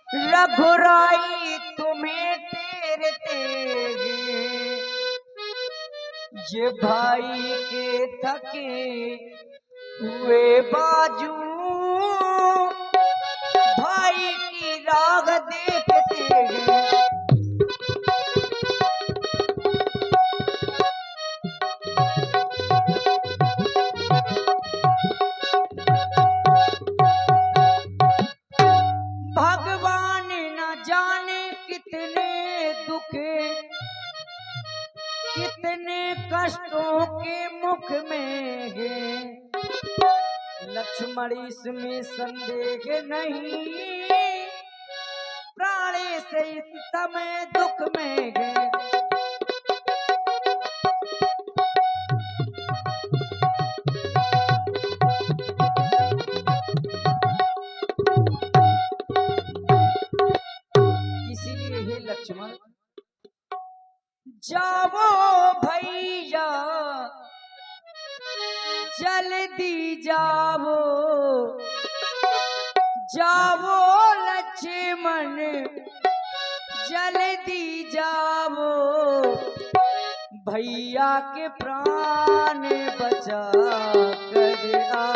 रघुराई तुम्हें तेरे तेगे, ये भाई के थके हुए बाजू भाई की राग देखते हैं। भगवान न जाने कितने दुखे कितने कष्टों के मुख में है, लक्ष्मण इसमें संदेह नहीं, प्राणी से इस समय दुख में है। इसीलिए हे लक्ष्मण जाओ भैया जल्दी जाओ, जाओ लक्ष्मण जल्दी जाओ, भैया के प्राण बचा कर आओ।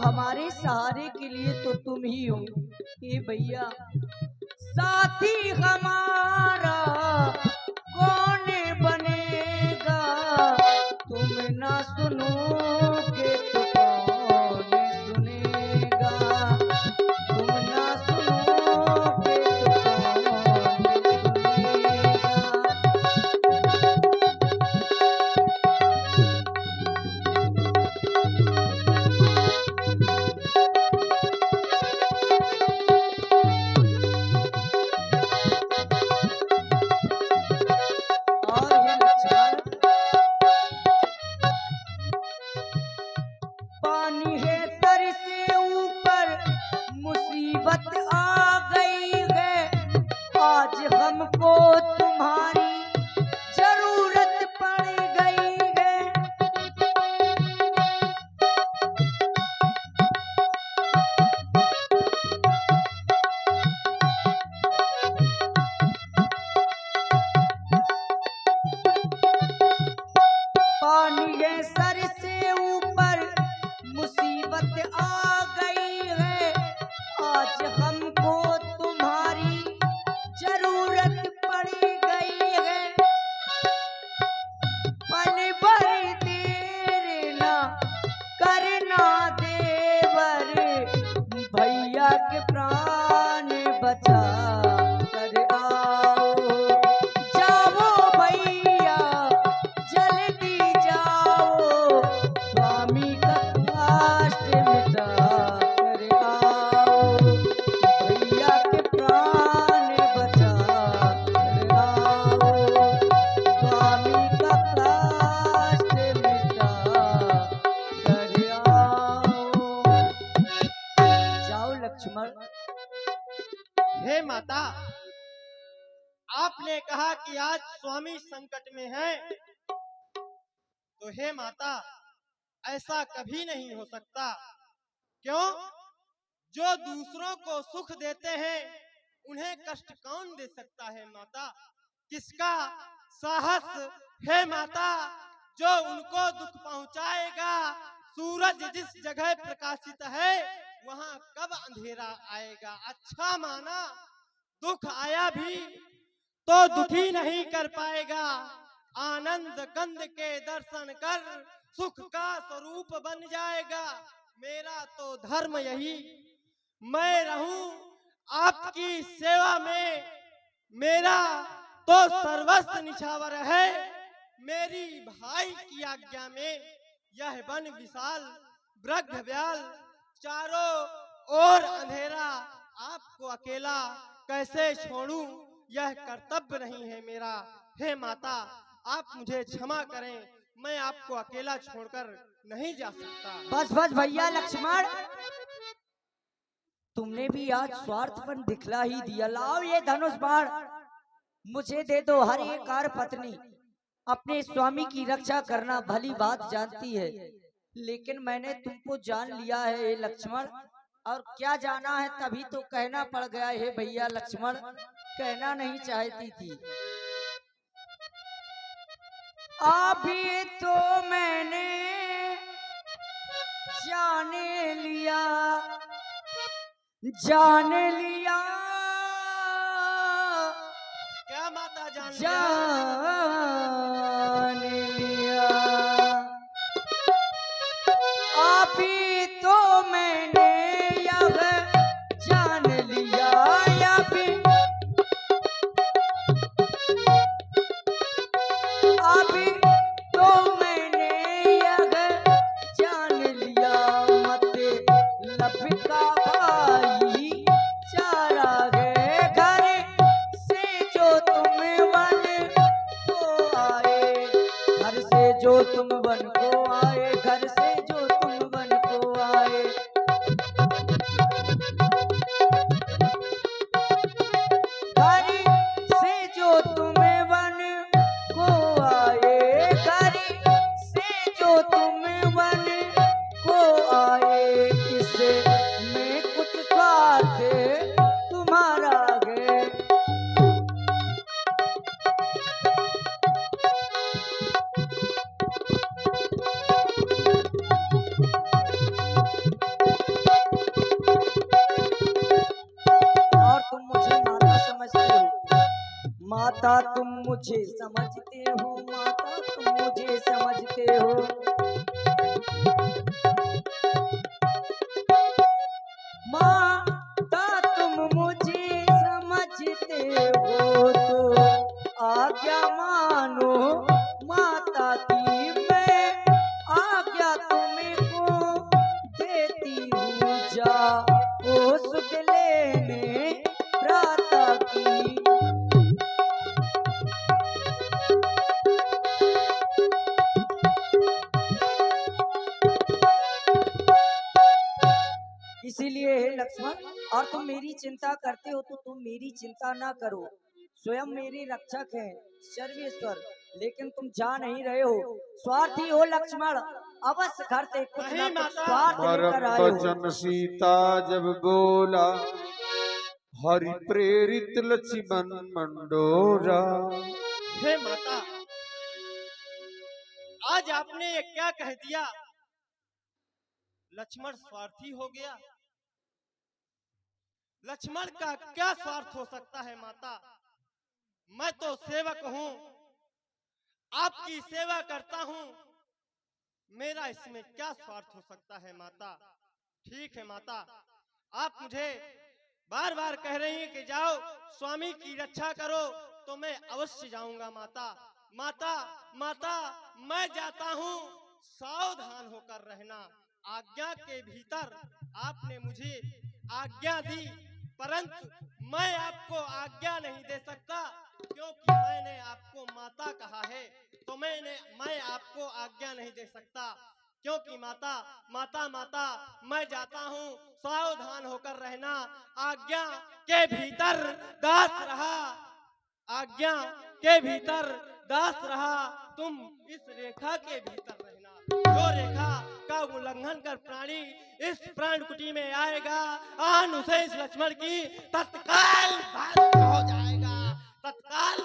हमारे सहारे के लिए तो तुम ही हो ये भैया, साथी हमारा कौन बनेगा, तुम ना सुनोगे तो कौन सुनेगा, तुम ना सुनोगे तो हमको तुम्हारी जरूरत पड़ गई है। पानी है सर से ऊपर मुसीबत लक्ष्मण। हे माता, आपने कहा कि आज स्वामी संकट में हैं, तो हे माता ऐसा कभी नहीं हो सकता। क्यों? जो दूसरों को सुख देते हैं उन्हें कष्ट कौन दे सकता है माता? किसका साहस है माता जो उनको दुख पहुंचाएगा? सूरज जिस जगह प्रकाशित है वहां कब अंधेरा आएगा? अच्छा माना, दुख आया भी तो दुखी नहीं कर पाएगा। आनंद कंद के दर्शन कर सुख का स्वरूप बन जाएगा। मेरा तो धर्म यही, मैं रहूं आपकी सेवा में। मेरा तो सर्वस्व निछावर है मेरी भाई की आज्ञा में। यह वन विशाल वृक्ष व्याल, चारों ओर अंधेरा, आपको अकेला कैसे छोड़ूं? यह कर्तव्य नहीं है मेरा। हे माता, आप मुझे क्षमा करें, मैं आपको अकेला छोड़कर नहीं जा सकता। बस बस भैया लक्ष्मण, तुमने भी आज स्वार्थपन दिखला ही दिया। लाओ ये धनुष बाण मुझे दे दो। हर एक कार पत्नी अपने स्वामी की रक्षा करना भली बात जानती है, लेकिन मैंने तुमको जान लिया है हे लक्ष्मण। और क्या जाना है, तभी तो कहना पड़ गया है भैया लक्ष्मण, कहना नहीं चाहती थी। अभी तो मैंने जाने लिया, जान लिया, क्या माता जान लिया। अभी तो मैंने यह जान लिया, अभी तो मैंने यह जान लिया। मतलब का भाई चारा गए घर से जो तुम वन को आए, घर से जो तुम वन को आए, घर से जो तुम वन को आए। घर से जो तुम वन को आए, घर से जो तुम वन को आए। इससे में कुछ स्वार्थ तुम्हारा है। और तुम मुझे माता समझते हो, माता तुम मुझे समझते हो, माता तुम मुझे समझते हो। माता तुम मुझे समझते हो तो आज्ञा मानो माता की। मैं आज्ञा तुमको देती हूँ, जाओ सुध लेने प्रातः की। इसीलिए हे लक्ष्मण, और तुम मेरी चिंता करते हो तो तुम मेरी चिंता ना करो। स्वयं मेरे रक्षक हैं सर्वेश्वर, लेकिन तुम जा नहीं रहे हो, स्वार्थी हो लक्ष्मण। अवश्य घर से कुछ ना कुछ स्वार्थ लेकर आए हो। वचन सीता जब बोला, हरि प्रेरित लक्ष्मण मंडोरा। हे माता, आज आपने ये क्या कह दिया? लक्ष्मण स्वार्थी हो गया? लक्ष्मण का क्या स्वार्थ हो सकता है माता? मैं तो सेवक हूं, आपकी सेवा करता हूं, मेरा इसमें क्या स्वार्थ हो सकता है माता? ठीक है माता, आप मुझे बार बार कह रही हैं कि जाओ स्वामी की रक्षा करो, तो मैं अवश्य जाऊंगा माता। माता माता मैं जाता हूं, सावधान होकर रहना। आज्ञा के भीतर आपने मुझे आज्ञा दी, परंतु मैं आपको आज्ञा नहीं दे सकता, क्योंकि मैंने आपको माता कहा है, तो मैं आपको आज्ञा नहीं दे सकता। क्योंकि माता माता माता मैं जाता हूँ, सावधान होकर रहना। आज्ञा के भीतर दास रहा, आज्ञा के भीतर दास रहा। तुम इस रेखा के भीतर रहना। जो रेखा का उल्लंघन कर प्राणी इस प्राण कुटी में आएगा, आन उसे इस लक्ष्मण की तत्काल भस्म हो जाएगा, तत्काल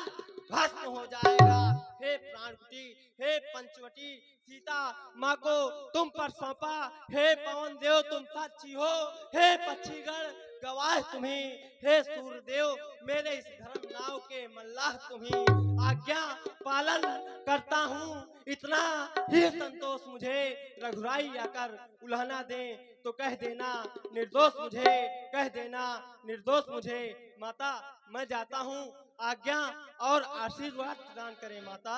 भस्म हो जाएगा। हे प्राणकुटी, हे पंचवटी, सीता माँ को तुम पर सौंपा। हे पवन देव तुम साक्षी हो, हे पक्षीगण गवाह तुम्ही, हे सूर्यदेव मेरे इस धर्म नाव के मल्लाह तुम्ही। आज्ञा पालन करता हूँ, इतना ही संतोष मुझे। रघुराई आकर उल्हाना दे तो कह देना निर्दोष मुझे, कह देना निर्दोष मुझे। माता मैं जाता हूँ, आज्ञा और आशीर्वाद प्रदान करें माता।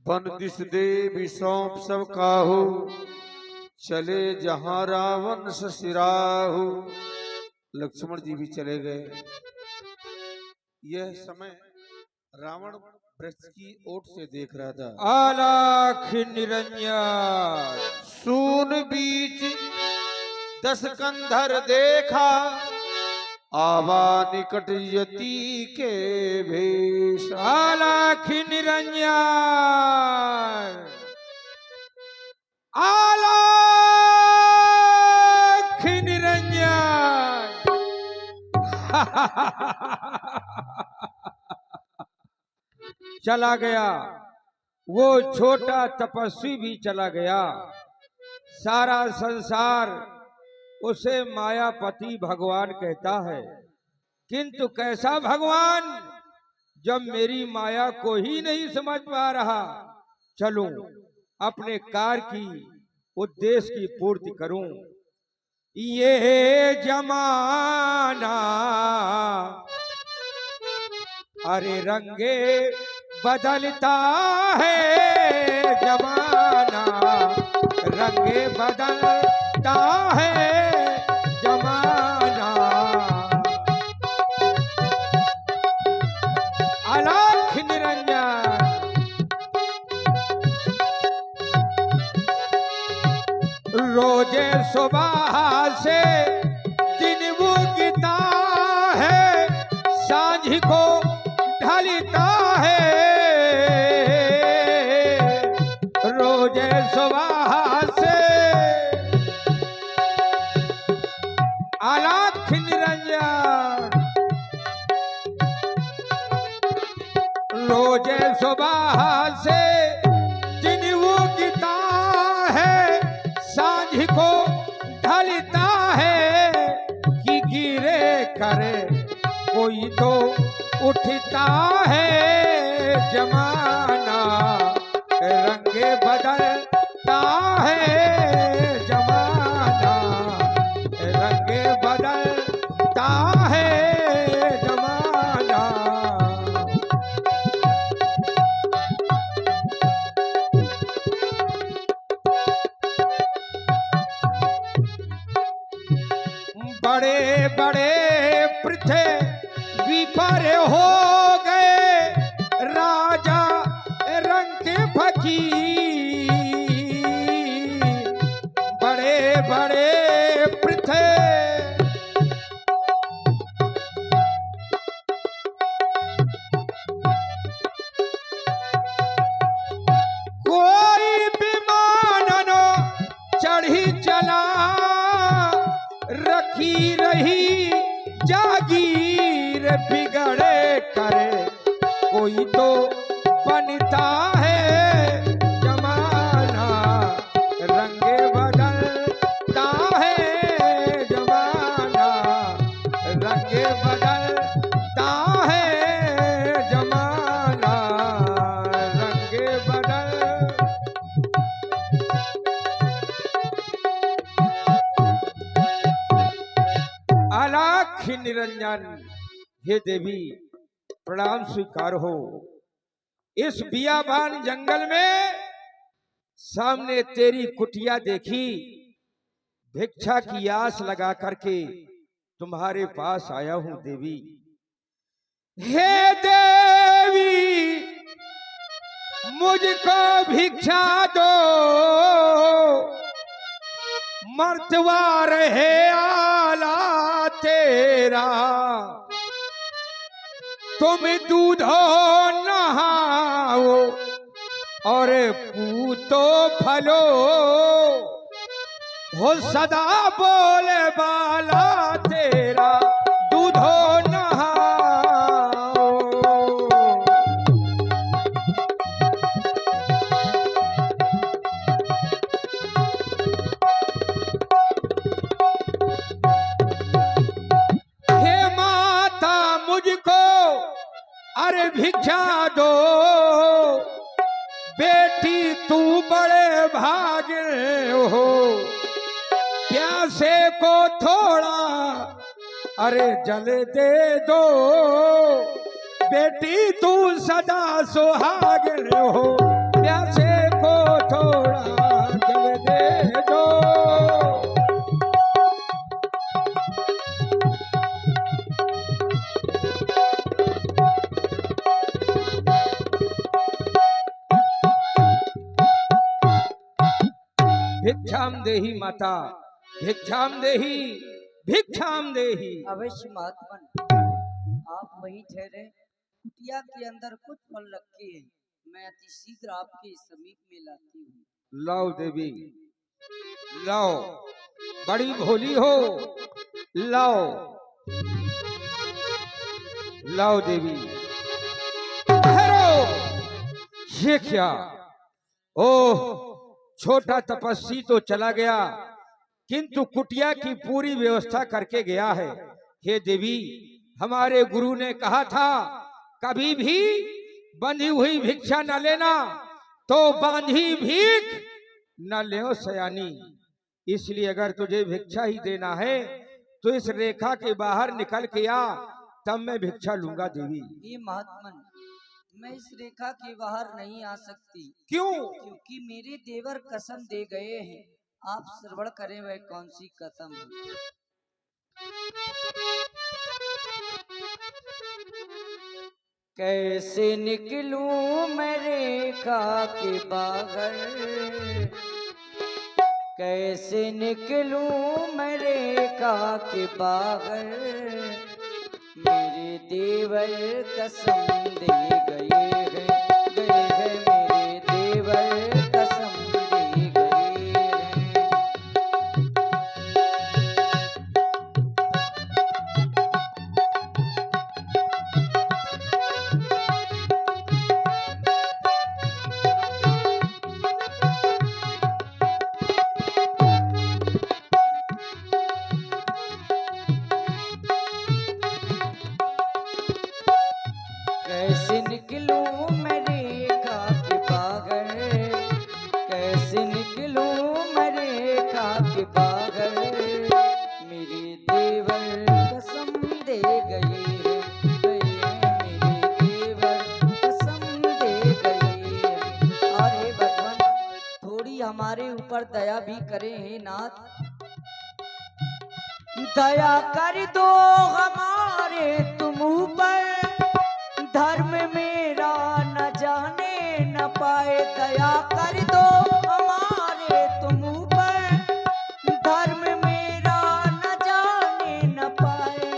बंदिश देवी सौंप सब काहू, चले जहां रावण ससिराहू। लक्ष्मण जी भी चले गए। यह समय रावण वृक्ष की ओट से देख रहा था। आलाख निरंजन सून बीच 10 कंधर देखा, आवा निकट यति के भेष। आलाख निरंजन आलाख निरंजन चला गया। वो छोटा तपस्वी भी चला गया। सारा संसार उसे मायापति भगवान कहता है, किंतु कैसा भगवान जब मेरी माया को ही नहीं समझ पा रहा। चलूं अपने कार्य की उद्देश्य की पूर्ति करूं। ये जमाना अरे रंगे बदलता है, जमाना रंगे बदलता है, जमाना। आलाख निरंजन रोजे सुबह से दिन उगता है, सांझ को ढलता है। रोजे सुबह से आलाख निरंजन रोजे सुबह से दिन उगता है, सांझ को ढलता है। कि गिरे करे कोई तो उठता है, जमाना रंगे बदलता है, जमाना रंगे बदलता है, जमाना। बड़े बड़े पृथ्वी पर हो गए राजा रंग के फकीर। बड़े बड़े पृथ्वी कोई विमान न चढ़ी चला, रखी रही जागीर। बिगड़े करे कोई तो बनता है, जमाना रंगे बदलता है, जमाना रंगे बदलता है, जमाना रंगे बदल। आलाख निरंजन हे देवी प्रणाम स्वीकार हो। इस बियाबान जंगल में सामने तेरी कुटिया देखी, भिक्षा की आस लगा करके तुम्हारे पास आया हूं देवी। हे देवी मुझको भिक्षा दो, मर्तबा रहे आला तेरा, तुम दूधो नहाओ और पूतो फलो, हो सदा बोले बाला तेरा, दूधो नहाओ। हे माता मुझको अरे भिक्षा दो, बेटी तू बड़े भागे हो, प्यासे को थोड़ा अरे जल दे दो, बेटी तू सदा सुहागिन हो, प्यासे को थोड़ा जल दे दो। भिक्षाम देही माता, भिक्षाम देही, भिक्षाम देही। अवश्य महात्मन, आप वही ठहरे, कुटिया के अंदर कुछ फल रखे हैं, मैं अति शीघ्र आपके समीप में लाती हूँ। लाओ देवी, लाओ, बड़ी भोली हो, लाओ, लाओ देवी। ठहरो, ये क्या? ओह, छोटा तपस्वी तो चला गया, किंतु कुटिया की पूरी व्यवस्था करके गया है। हे देवी, हमारे गुरु ने कहा था कभी भी बंधी हुई भिक्षा न लेना, तो बांधी भीख न ले सयानी। इसलिए अगर तुझे भिक्षा ही देना है तो इस रेखा के बाहर निकल के आ, तब मैं भिक्षा लूंगा देवी। ये महात्मन, मैं इस रेखा के बाहर नहीं आ सकती। क्यों? क्योंकि मेरे देवर कसम दे गए हैं। आप श्रवण करें वह कौन सी कसम है। कैसे निकलूं मैं रेखा के बाहर, कैसे निकलूं मैं रेखा के बाहर, मेरे देवर कसम दे गए हैं, मेरे देवर कसम दे गए हैं। कैसे निकलूं मैं रेखा के बाहर, कैसे निकलूं मैं रेखा के बाहर, मेरे देवर कसम दे गए हैं, मेरे देवर कसम दे गए हैं। अरे भगवान, थोड़ी हमारे ऊपर दया भी करे हे नाथ, दया कर दो हमारे तुम ऊपर, धर्म मेरा न जाने न पाए, दया कर दो हमारे तुम ऊपर, धर्म मेरा न जाने न पाए।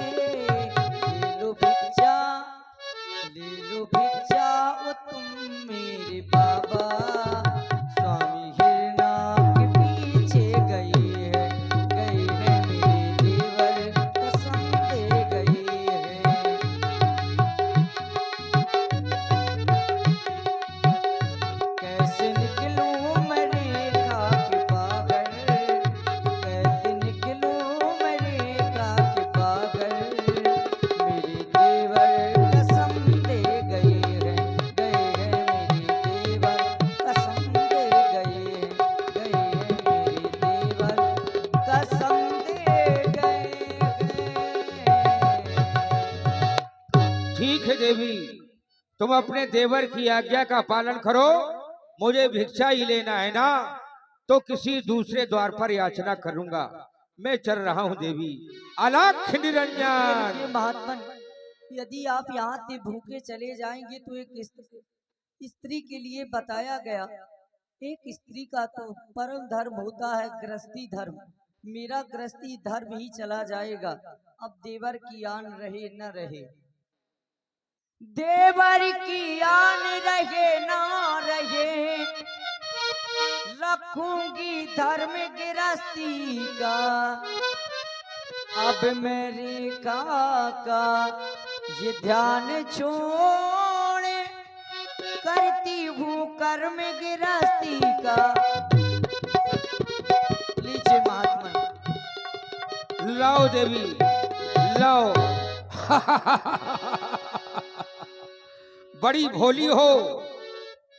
ले लो भिक्षा, ले लो भिक्षा, ओ तुम मेरे बाबा, स्वामी हिरना के पीछे गए हैं, मेरे देवर कसम दे गए हैं। कैसे निकलूं मैं रेखा के बाहर, कैसे निकलूं मैं रेखा के बाहर, मेरे देवर कसम दे गए हैं, मेरे देवर कसम दे गए हैं, मेरे देवर कसम दे गए हैं। ठीक है देवी, तुम अपने देवर की आज्ञा का पालन करो। मुझे भिक्षा ही लेना है ना, तो किसी दूसरे द्वार पर याचना करूंगा। मैं चल रहा हूँ देवी। अलख निरंजन। महात्मन, यदि आप यहाँ से भूखे चले जाएंगे तो एक स्त्री के लिए बताया गया। एक स्त्री का तो परम धर्म होता है गृहस्थी धर्म। मेरा गृहस्थी धर्म ही चला जाएगा। अब देवर की आन रहे न रहे, देवर की आन रहे ना रहे, रखूंगी धर्म गृहस्थी का। अब मेरे का ये ध्यान छोड़, करती हूँ कर्म गृहस्थी का। लीजिए महात्मा। लाओ देवी लाओ। बड़ी भोली हो।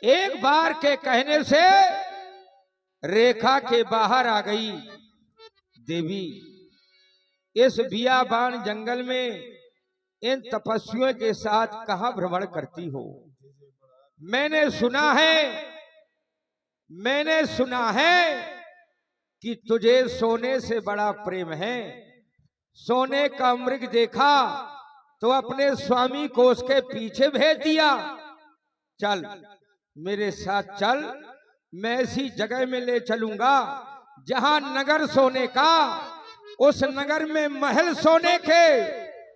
एक बार के कहने से रेखा के बाहर आ गई। देवी, इस बियाबान जंगल में इन तपस्वियों के साथ कहां भ्रमण करती हो? मैंने सुना है कि तुझे सोने से बड़ा प्रेम है। सोने का मृग देखा तो अपने स्वामी को उसके पीछे भेज दिया। चल मेरे साथ चल, मैं ऐसी जगह में ले चलूंगा जहां नगर सोने का, उस नगर में महल सोने के,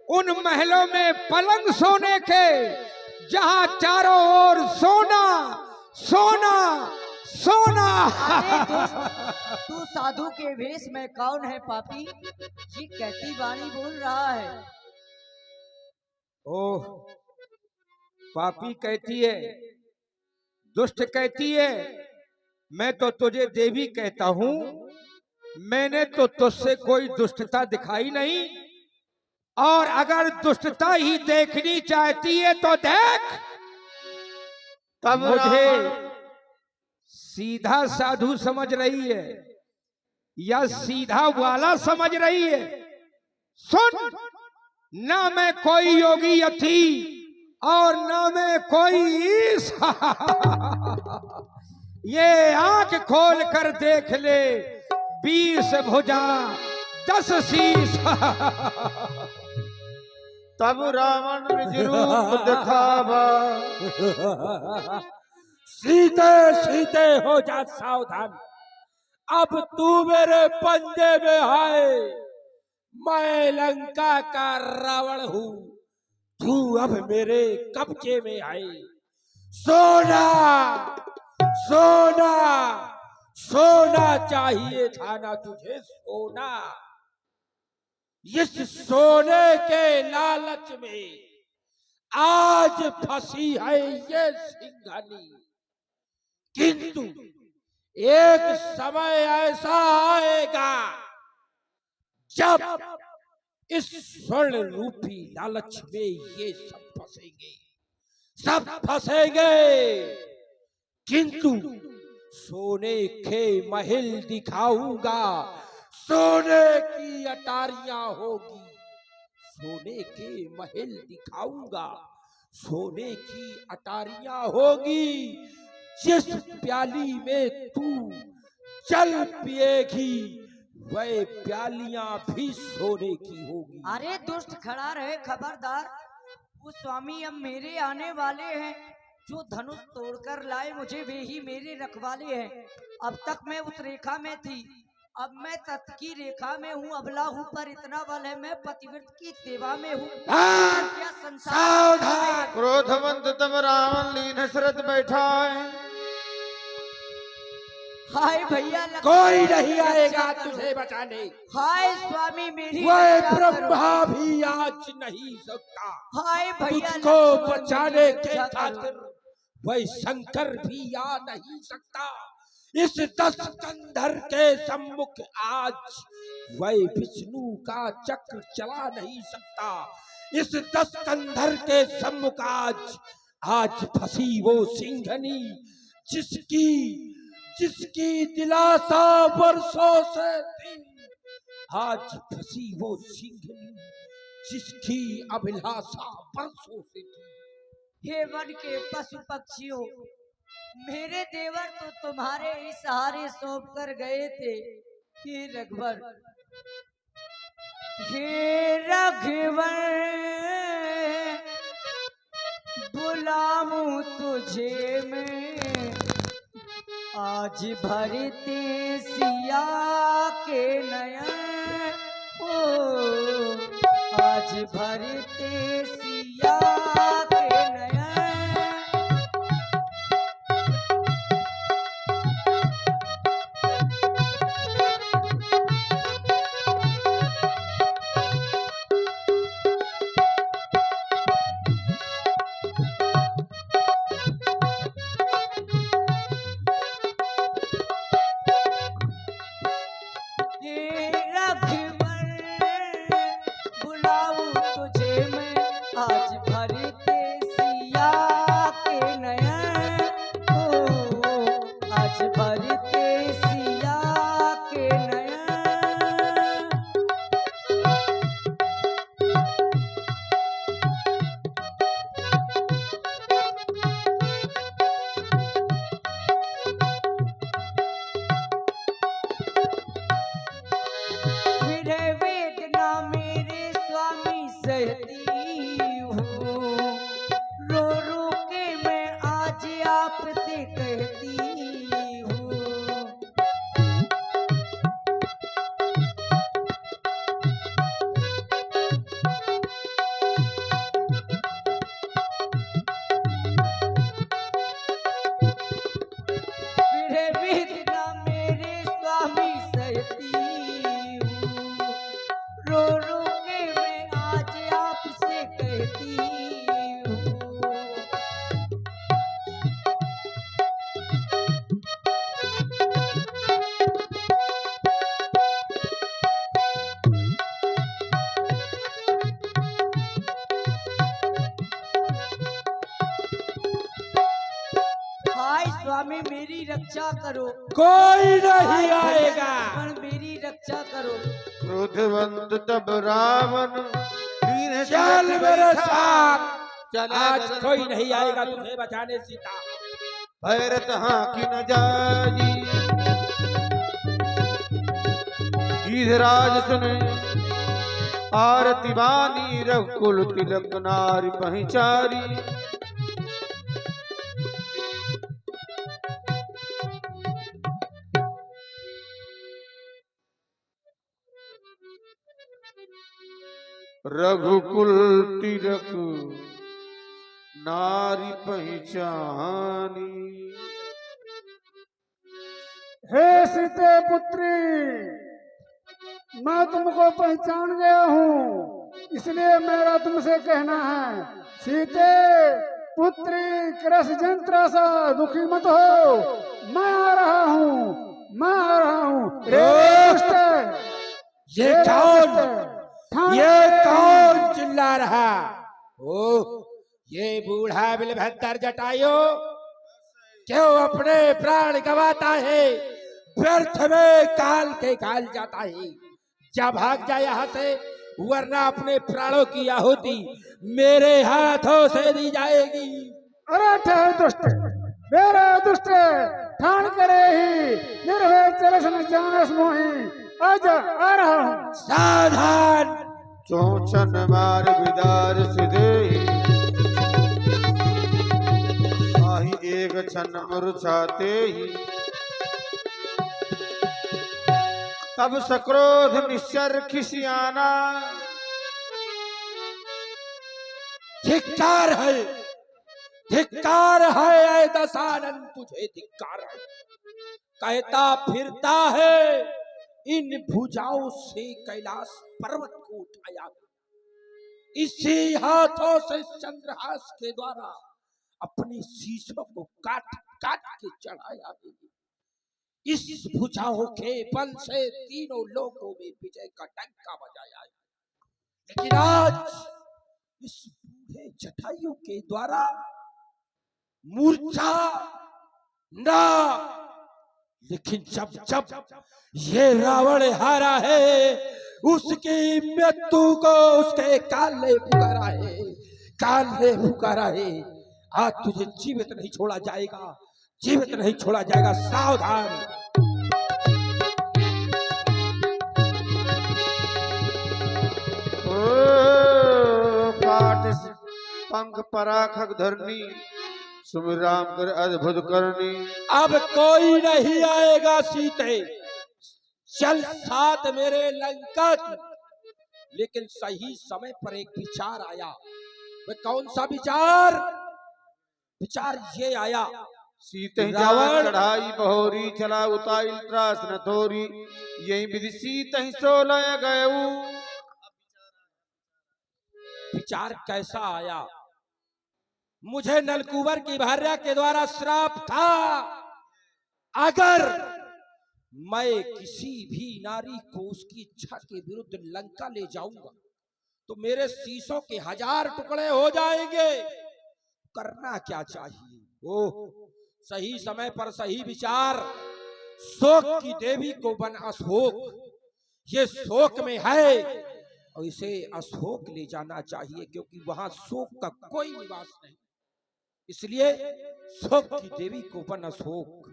उन महलों में पलंग सोने के, जहां चारों ओर सोना सोना सोना। तू साधु के वेश में कौन है पापी? ये कैसी वाणी बोल रहा है? ओह, पापी कहती है, दुष्ट कहती है। मैं तो तुझे देवी कहता हूं। मैंने तो तुझसे कोई दुष्टता दिखाई नहीं, और अगर दुष्टता ही देखनी चाहती है तो देख। तब मुझे सीधा साधु समझ रही है या सीधा वाला समझ रही है? सुन, ना मैं कोई योगी यति और ना मैं कोई ईश। ये आंख खोल कर देख ले, 20 भुजा 10 शीश। तब रावण निज रूप दिखावा। सीते सीते हो जा सावधान, अब तू मेरे पंजे में आए। मैं लंका का रावण हूँ, तू अब मेरे कब्जे में आए। सोना सोना सोना चाहिए था ना तुझे, सोना। इस सोने के लालच में आज फंसी है ये सिंघानी। किंतु एक समय ऐसा आएगा जब इस स्वर्ण रूपी लालच में ये सब फंसेंगे। किंतु सोने के महल दिखाऊंगा, सोने की अटारियां होगी। सोने के महल दिखाऊंगा, सोने की अटारियां होगी। जिस प्याली में तू जल पिएगी, वह प्यालियां भी सोने की होगी। अरे दुष्ट खड़ा रहे, खबरदार। वो स्वामी अब मेरे आने वाले हैं। जो धनुष तोड़कर लाए मुझे, वे ही मेरे रखवाले हैं। अब तक मैं उस रेखा में थी, अब मैं तत् की रेखा में हूँ। अबला हूँ पर इतना बल है, मैं पतिव्रत की सेवा में हूँ। क्या संसार। क्रोधवंत तब रावण लीन हसरत बैठा है। हाय भैया, कोई नहीं आएगा तुझे बचाने। हाय स्वामी मेरी वह ब्रह्मा भी आज नहीं सकता। हाय भैया, तुझको बचाने के खातिर वह शंकर भी आ नहीं सकता। इस 10 कंधर के सम्मुख आज वह विष्णु का चक्र चला नहीं सकता। इस 10 कंधर के सम्मुख आज फंसी वो सिंघनी, जिसकी दिलासा वर्षों से थी। आज फंसी वो सिंघनी, जिसकी अभिलाषा वर्षों से थी। हे वन के पशु पक्षियों, मेरे देवर तो तुम्हारे ही सहारे सौंप कर गए थे। हे रघुवर, हे रघुवर, बुलाऊं तुझे मैं आज भरते सिया के नयन ओ आज भरते सिया के नयन स्वामी मेरी रक्षा करो। कोई नहीं आएगा। मेरी रक्षा करो। क्रोधवंत तब रावण चल मेरे साथ। आज कोई नहीं आएगा तुझे बचाने सीता। भैरत हाँ की न जाजी गीधराज सुने आरती बानी रघुकुल तिलक नारी पहचारी। रघुकुल तिलक नारी पहचानी। हे सीते पुत्री, मैं तुमको पहचान गया हूँ, इसलिए मेरा तुमसे कहना है, सीते पुत्री कृष जंत्र सा दुखी मत हो। मैं आ रहा हूँ, मैं आ रहा हूँ। ये कौन चिल्ला रहा? ओ ये बूढ़ा बिलभद्र जटायु क्यों अपने प्राण गवाता है? व्यर्थ में काल के काल जाता है। जा भाग जा यहाँ से, वरना अपने प्राणों की आहुति मेरे हाथों से दी जाएगी। अरे ठहर दुष्ट, मेरा दुष्ट ठान करे ही निर्भय चलसन जानस मोहि। आजा, आ रहा हूँ। सावधान। चौचन मार विदार सिदे आही एक क्षण मुरझाते ही। तब सक्रोध निश्चर खिसियाना। धिक्कार है, धिक्कार है ऐ दशानन, तुझे धिक्कार है। कहता फिरता है इन भुजाओं से कैलाश पर्वत को उठाया, इसी हाथों से चंद्रहास के द्वारा अपने शीशों को काट काट के चढ़ाया है। इस भुजाओं के बल से तीनों लोगों में विजय का डंका बजाया है। लेकिन आज इस बूढ़े जटायु के द्वारा मूर्छा ना, लेकिन जब जब ये रावण हारा है, उसकी मृत्यु को उसके काल ने पुकारा है, काल ने पुकारा है। आज तुझे जीवित नहीं छोड़ा जाएगा, जीवित नहीं छोड़ा जाएगा। सावधान। पंख पराखक धरनी सुमिर राम कर अद्भुत करनी। अब कोई नहीं आएगा सीते, चल साथ मेरे लंका की। लेकिन सही समय पर एक विचार आया। वह कौन सा विचार? विचार ये आया, सीते रावण चढ़ाई बहोरी चला उताइल त्रास न थोरी, यही विधि सीत ही सोलह गयऊ। विचार कैसा आया? मुझे नलकुबर की भार्या के द्वारा श्राप था, अगर मैं किसी भी नारी को उसकी इच्छा के विरुद्ध लंका ले जाऊंगा तो मेरे शीशों के 1000 टुकड़े हो जाएंगे। करना क्या चाहिए? ओह, सही समय पर सही विचार। शोक की देवी को बन अशोक, ये शोक में है और इसे अशोक ले जाना चाहिए, क्योंकि वहां शोक का कोई निवास नहीं। इसलिए शोक की देवी को बन अशोक